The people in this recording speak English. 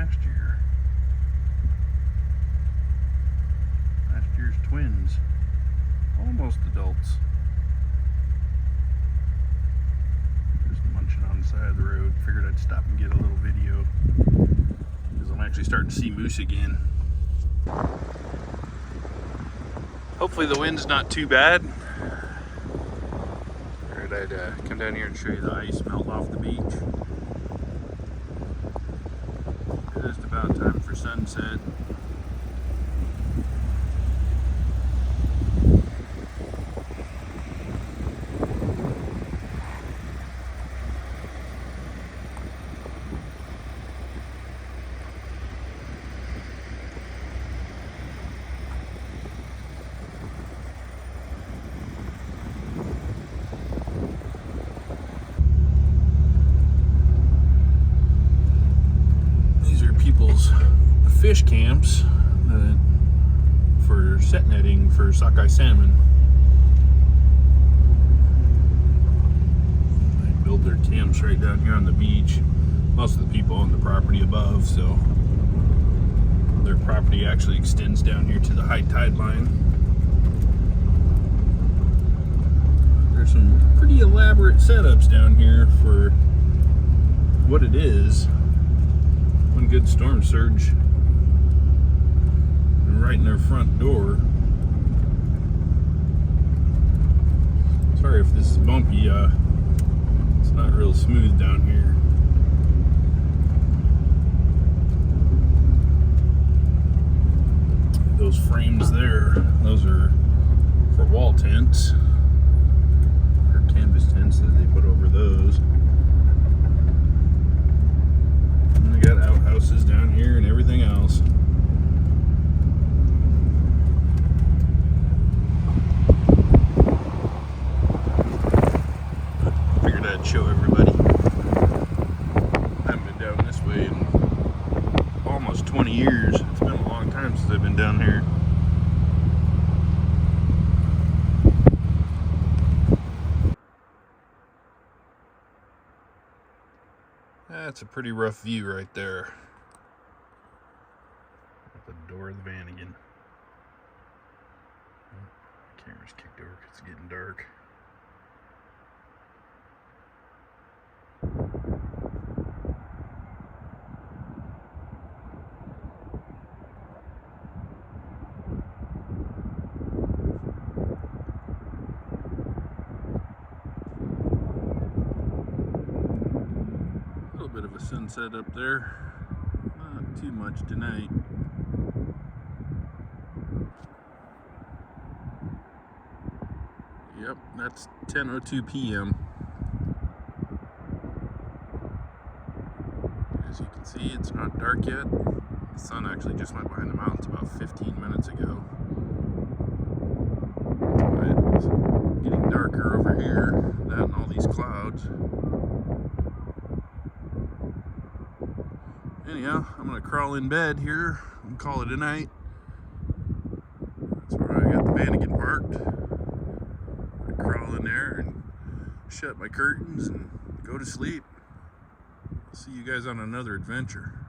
last year. Last year's twins. Almost adults. Just munching on the side of the road. Figured I'd stop and get a little video, because I'm actually starting to see moose again. Hopefully the wind's not too bad. Figured I'd come down here and show you the ice melt off the beach. Just about time for sunset. People's fish camps for set netting for sockeye salmon. They build their camps right down here on the beach. Most of the people own the property above, so their property actually extends down here to the high tide line. There's some pretty elaborate setups down here for what it is. One good storm surge right in their front door. Sorry if this is bumpy, it's not real smooth down here. Those frames there, those are for wall tents, or canvas tents that they put over those. We got outhouses down here and everything else. Figured I'd show everybody. I haven't been down this way in almost 20 years. It's been a long time since I've been down here. That's a pretty rough view right there. At the door of the Vanagon. The camera's kicked over because it's getting dark. Bit of a sunset up there, not too much tonight. Yep, that's 10:02 p.m. As you can see, it's not dark yet. The sun actually just went behind the mountains about 15 minutes ago. But it's getting darker over here, that and all these clouds. Anyhow, I'm gonna crawl in bed here and call it a night. That's where I got the Vanagon parked. I crawl in there and shut my curtains and go to sleep. See you guys on another adventure.